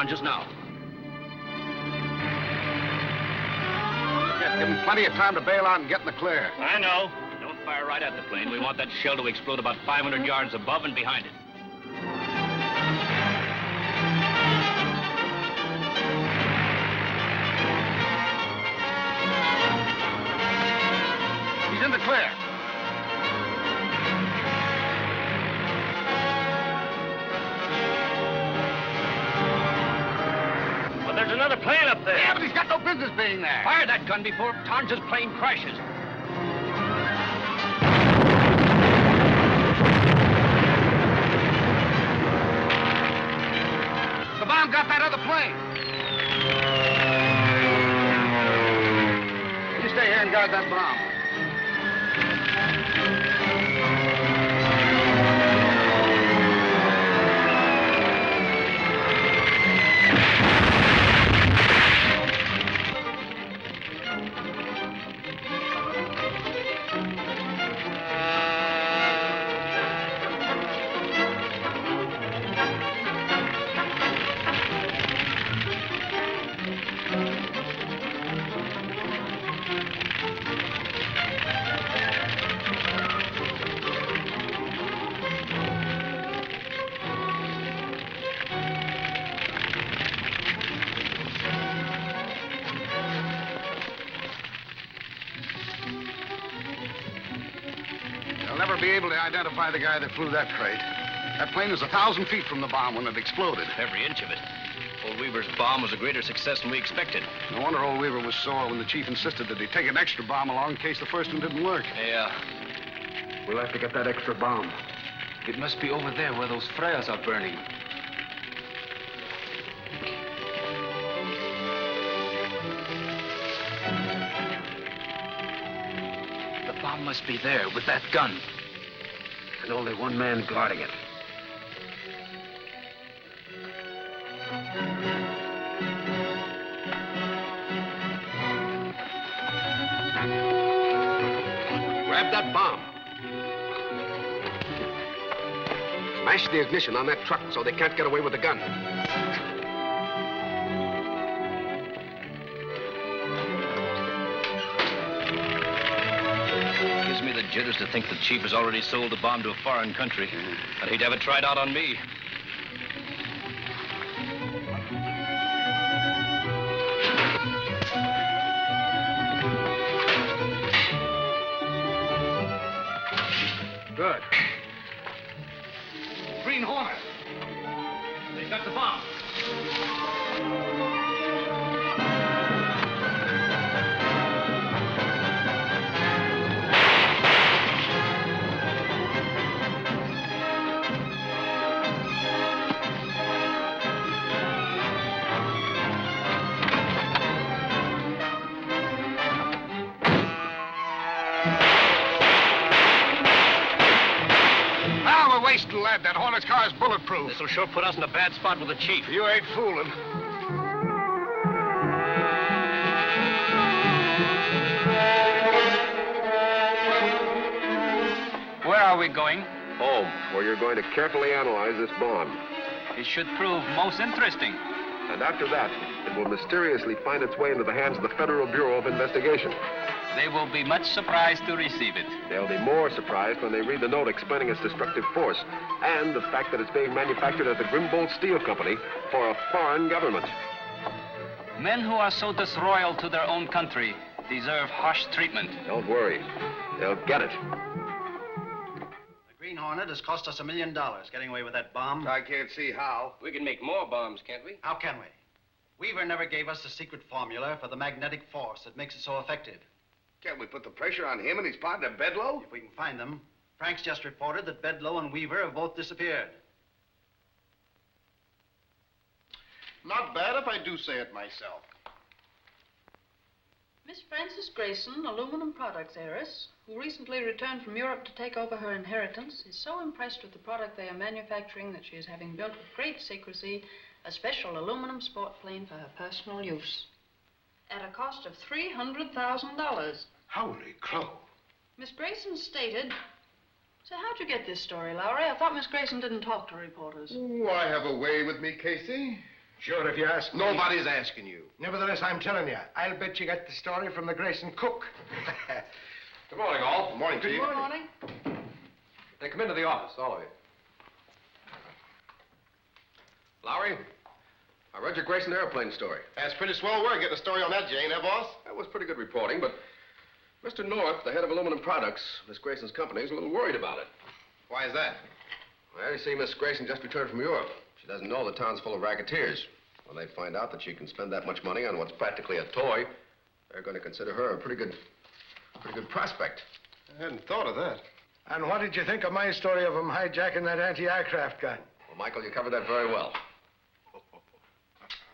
Just now. Yeah, give him plenty of time to bail out and get in the clear. I know. Don't fire right at the plane. We want that shell to explode about 500 yards above and behind it. He's in the clear. There's another plane up there. Yeah, but he's got no business being there. Fire that gun before Tarns's plane crashes. The bomb got that other plane. You stay here and guard that bomb. Be able to identify the guy that flew that crate. That plane was 1,000 feet from the bomb when it exploded. Every inch of it. Old Weaver's bomb was a greater success than we expected. No wonder old Weaver was sore when the chief insisted that he take an extra bomb along in case the first one didn't work. Yeah. We'll have to get that extra bomb. It must be over there where those flares are burning. The bomb must be there with that gun. And only one man guarding it. Grab that bomb. Smash the ignition on that truck so they can't get away with the gun. jitters to think the chief has already sold the bomb to a foreign country. But he'd have it tried out on me. Good. Green Hornet. They got the bomb. Wasting lead. That Hornet's car is bulletproof. This'll sure put us in a bad spot with the chief. You ain't fooling. Where are we going? Home, where you're going to carefully analyze this bomb. It should prove most interesting. And after that, it will mysteriously find its way into the hands of the Federal Bureau of Investigation. They will be much surprised to receive it. They'll be more surprised when they read the note explaining its destructive force and the fact that it's being manufactured at the Grimbold Steel Company for a foreign government. Men who are so disloyal to their own country deserve harsh treatment. Don't worry. They'll get it. The Green Hornet has cost us $1 million getting away with that bomb. I can't see how. We can make more bombs, can't we? How can we? Weaver never gave us the secret formula for the magnetic force that makes it so effective. Can't we put the pressure on him and his partner, Bedloe? If we can find them. Frank's just reported that Bedloe and Weaver have both disappeared. Not bad if I do say it myself. Miss Frances Grayson, aluminum products heiress, who recently returned from Europe to take over her inheritance, is so impressed with the product they are manufacturing that she is having built with great secrecy a special aluminum sport plane for her personal use. At a cost of $300,000. Holy crow. Miss Grayson stated... So how'd you get this story, Lowery? I thought Miss Grayson didn't talk to reporters. Oh, I have a way with me, Casey. Sure, if you ask me. Nobody's asking you. Nevertheless, I'm telling you, I'll bet you got the story from the Grayson cook. Good morning, all. Good morning, Chief. Good morning. Hey, come into the office, all of you. Lowery, I read your Grayson airplane story. That's pretty swell work getting a story on that, Jane, boss? That was pretty good reporting, but Mr. North, the head of aluminum products, Miss Grayson's company, is a little worried about it. Why is that? Well, you see, Miss Grayson just returned from Europe. She doesn't know the town's full of racketeers. When they find out that she can spend that much money on what's practically a toy, they're going to consider her a pretty good prospect. I hadn't thought of that. And what did you think of my story of him hijacking that anti-aircraft gun? Well, Michael, you covered that very well.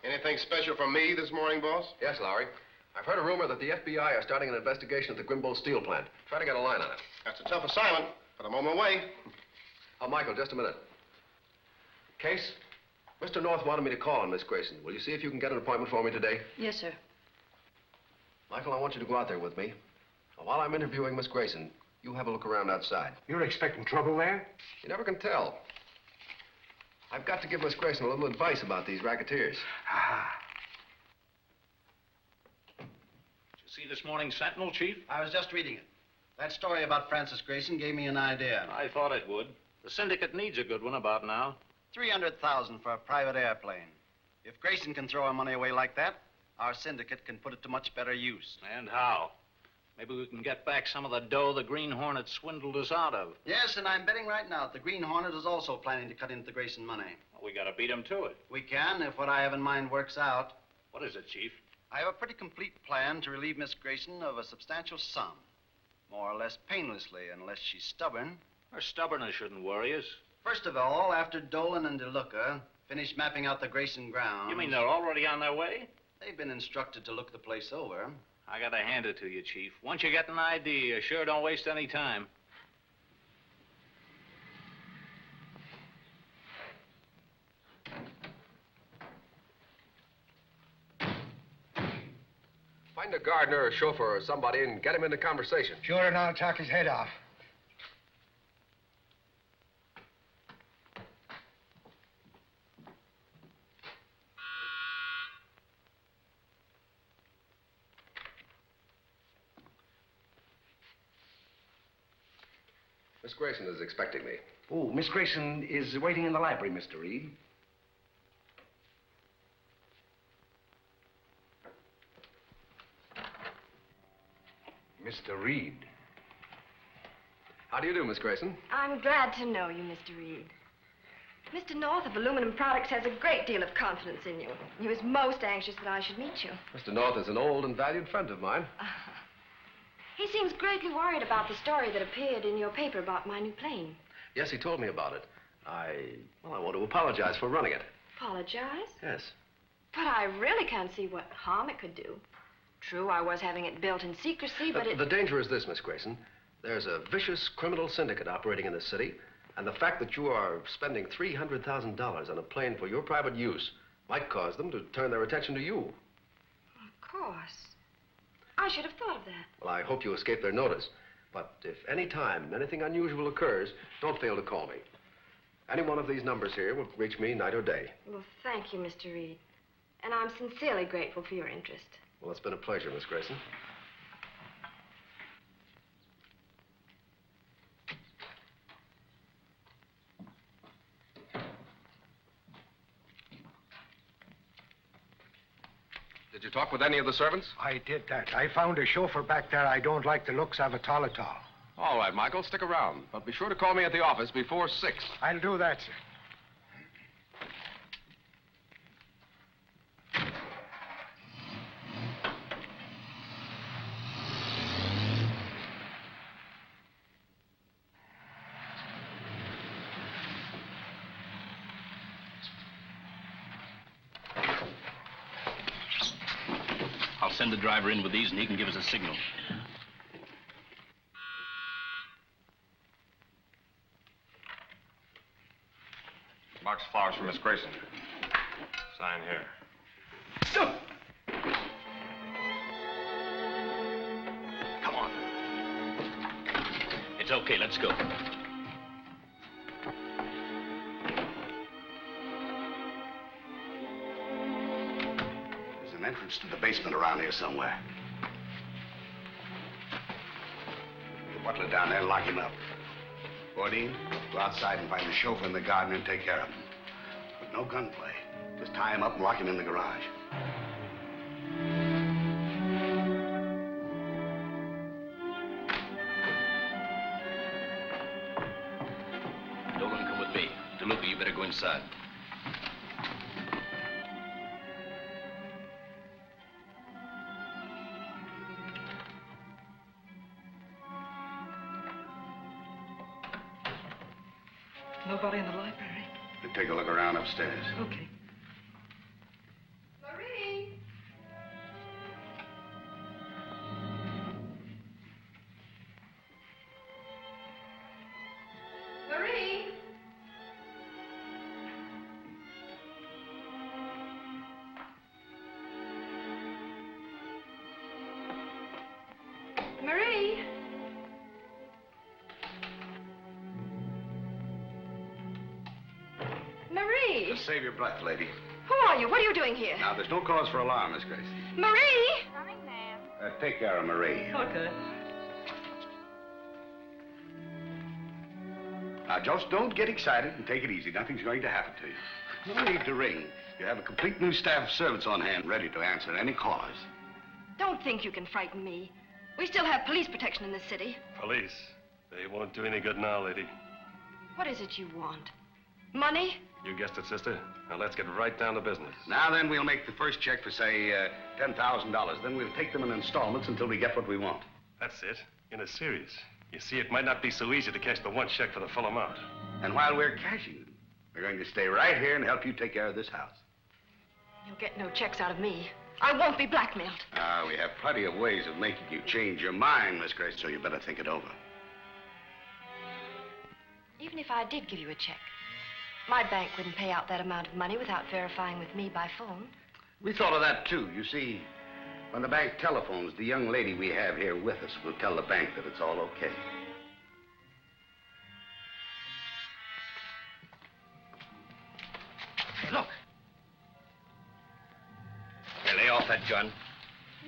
Anything special from me this morning, boss? Yes, Lowery. I've heard a rumor that the FBI are starting an investigation at the Grimbold Steel plant. Try to get a line on it. That's a tough assignment, but I'm on my way. Oh, Michael, just a minute. Case, Mr. North wanted me to call on Miss Grayson. Will you see if you can get an appointment for me today? Yes, sir. Michael, I want you to go out there with me. Now, while I'm interviewing Miss Grayson, you have a look around outside. You're expecting trouble there? You never can tell. I've got to give Miss Grayson a little advice about these racketeers. Did you see this morning's Sentinel, Chief? I was just reading it. That story about Frances Grayson gave me an idea. I thought it would. The syndicate needs a good one about now. $300,000 for a private airplane. If Grayson can throw our money away like that, our syndicate can put it to much better use. And how? Maybe we can get back some of the dough the Green Hornet swindled us out of. Yes, and I'm betting right now that the Green Hornet is also planning to cut into the Grayson money. Well, we gotta beat him to it. We can, if what I have in mind works out. What is it, Chief? I have a pretty complete plan to relieve Miss Grayson of a substantial sum. More or less painlessly, unless she's stubborn. Her stubbornness shouldn't worry us. First of all, after Dolan and DeLuca finish mapping out the Grayson grounds... You mean they're already on their way? They've been instructed to look the place over. I gotta hand it to you, Chief. Once you get an idea, you sure don't waste any time. Find a gardener or chauffeur or somebody and get him into conversation. Sure, and I'll talk his head off. Miss Grayson is expecting me. Oh, Miss Grayson is waiting in the library, Mr. Reid. Mr. Reid. How do you do, Miss Grayson? I'm glad to know you, Mr. Reid. Mr. North of Aluminum Products has a great deal of confidence in you. He was most anxious that I should meet you. Mr. North is an old and valued friend of mine. He seems greatly worried about the story that appeared in your paper about my new plane. Yes, he told me about it. I want to apologize for running it. Apologize? Yes. But I really can't see what harm it could do. True, I was having it built in secrecy, but The danger is this, Miss Grayson. There's a vicious criminal syndicate operating in this city, and the fact that you are spending $300,000 on a plane for your private use might cause them to turn their attention to you. Of course. I should have thought of that. Well, I hope you escape their notice. But if any time anything unusual occurs, don't fail to call me. Any one of these numbers here will reach me night or day. Well, thank you, Mr. Reid. And I'm sincerely grateful for your interest. Well, it's been a pleasure, Miss Grayson. Did you talk with any of the servants? I did that. I found a chauffeur back there I don't like the looks of at all. All right, Michael, stick around. But be sure to call me at the office before 6. I'll do that, sir. I'll send the driver in with these and he can give us a signal. Box flowers for Miss Grayson. Sign here. Come on. It's okay, let's go. There's an entrance to the basement around here somewhere. The butler down there, lock him up. Bordine, go outside and find the chauffeur and the gardener and take care of him. But no gunplay. Just tie him up and lock him in the garage. Dolan, come with me. DeLuca, you better go inside. Nobody in the library? We'll take a look around upstairs. Okay. Marie! Marie! Marie! Marie! Just save your breath, lady. Who are you? What are you doing here? Now, there's no cause for alarm, Miss Grayson. Marie! Coming, ma'am. Take care of Marie. Okay. Now, just don't get excited and take it easy. Nothing's going to happen to you. No need to ring. You have a complete new staff of servants on hand, ready to answer any callers. Don't think you can frighten me. We still have police protection in this city. Police? They won't do any good now, lady. What is it you want? Money? You guessed it, sister. Now let's get right down to business. Now then, we'll make the first check for, say, $10,000. Then we'll take them in installments until we get what we want. That's it. In a series. You see, it might not be so easy to cash the one check for the full amount. And while we're cashing them, we're going to stay right here and help you take care of this house. You'll get no checks out of me. I won't be blackmailed. We have plenty of ways of making you change your mind, Miss Grace, so you better think it over. Even if I did give you a check, my bank wouldn't pay out that amount of money without verifying with me by phone. We thought of that, too. You see, when the bank telephones, the young lady we have here with us will tell the bank that it's all okay. Hey, look. Hey, lay off that gun.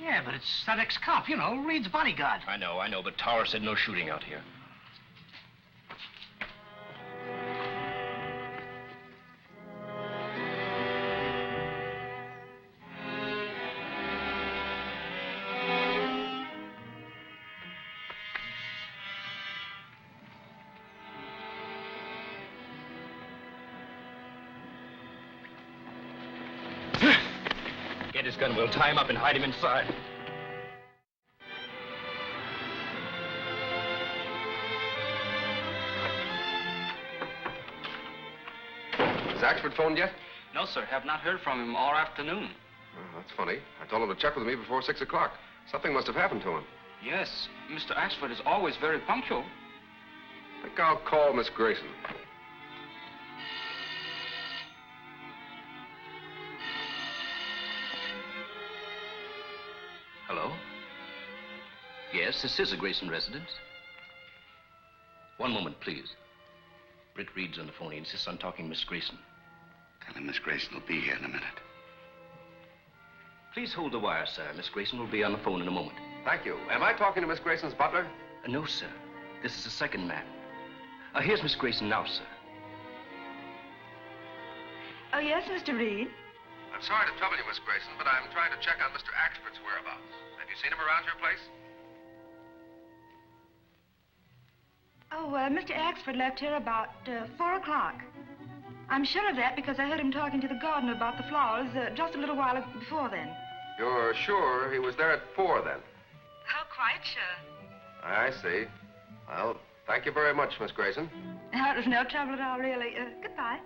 Yeah, but it's that ex-cop, you know, Reid's bodyguard. I know, but Tower said no shooting out here. get his gun, we'll tie him up and hide him inside. Has Axford phoned yet? No, sir. Have not heard from him all afternoon. Oh, that's funny. I told him to check with me before 6 o'clock. Something must have happened to him. Yes, Mr. Axford is always very punctual. I think I'll call Miss Grayson. Hello? Yes, this is a Grayson residence. One moment, please. Britt Reid's on the phone. He insists on talking to Miss Grayson. Tell him Miss Grayson will be here in a minute. Please hold the wire, sir. Miss Grayson will be on the phone in a moment. Thank you. Am I talking to Miss Grayson's butler? No, sir. This is the second man. Here's Miss Grayson now, sir. Oh, yes, Mr. Reid. I'm sorry to trouble you, Miss Grayson, but I'm trying to check on Mr. Axford's whereabouts. Have you seen him around your place? Oh, Mr. Axford left here about 4 o'clock. I'm sure of that because I heard him talking to the gardener about the flowers just a little while before then. You're sure he was there at 4 then? Oh, quite sure. I see. Well, thank you very much, Miss Grayson. Oh, it was no trouble at all, really. Goodbye.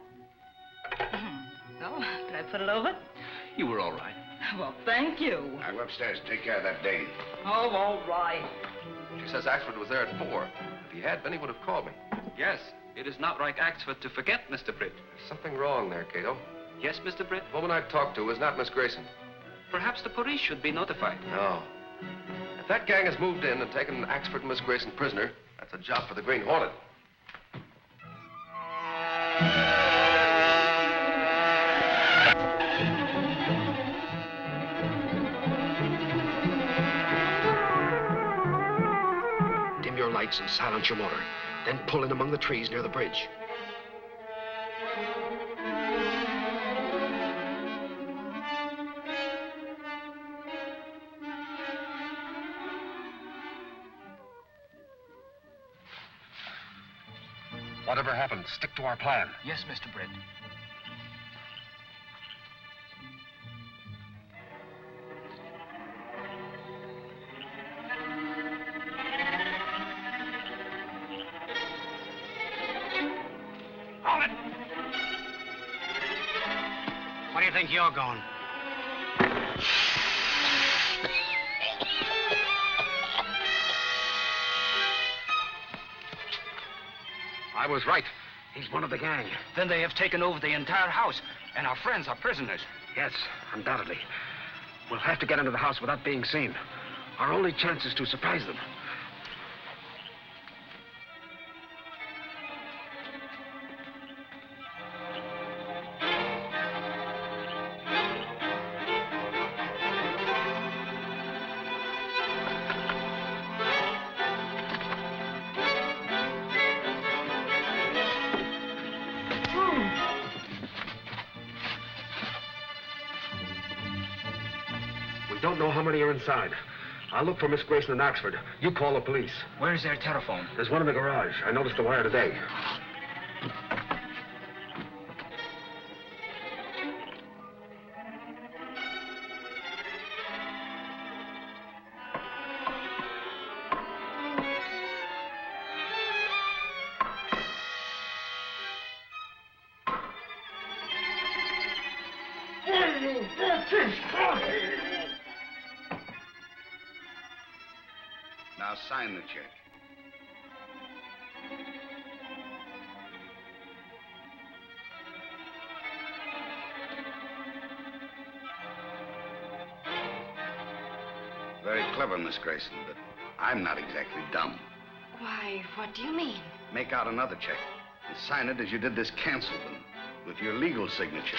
Oh, did I put it over? You were all right. Well, thank you. Now go upstairs. Take care of that dame. Oh, all right. She says Axford was there at 4. If he had been, he would have called me. Yes, it is not like Axford to forget, Mr. Britt. There's something wrong there, Kato. Yes, Mr. Britt? The woman I talked to was not Miss Grayson. Perhaps the police should be notified. No. If that gang has moved in and taken Axford and Miss Grayson prisoner, that's a job for the Green Hornet. Dim your lights and silence your motor. Then pull in among the trees near the bridge. Whatever happened, stick to our plan. Yes, Mr. Britt. Hold it! Where do you think you're going? I was right. He's one of the gang. Then they have taken over the entire house, and our friends are prisoners. Yes, undoubtedly. We'll have to get into the house without being seen. Our only chance is to surprise them. We don't know how many are inside. I'll look for Miss Grayson and Axford. You call the police. Where's their telephone? There's one in the garage. I noticed the wire today. Now sign the check. Very clever, Miss Grayson, but I'm not exactly dumb. Why, what do you mean? Make out another check and sign it as you did this canceled one, with your legal signature.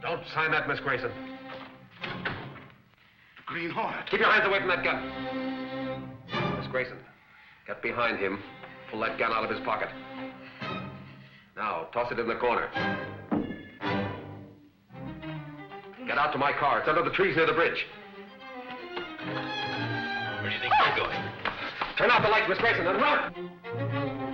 Don't sign that, Miss Grayson. Green Hornet. Keep your hands away from that gun. Miss Grayson, get behind him. Pull that gun out of his pocket. Now, toss it in the corner. Get out to my car. It's under the trees near the bridge. Where do you think you're going? Turn off the lights, Miss Grayson, and run!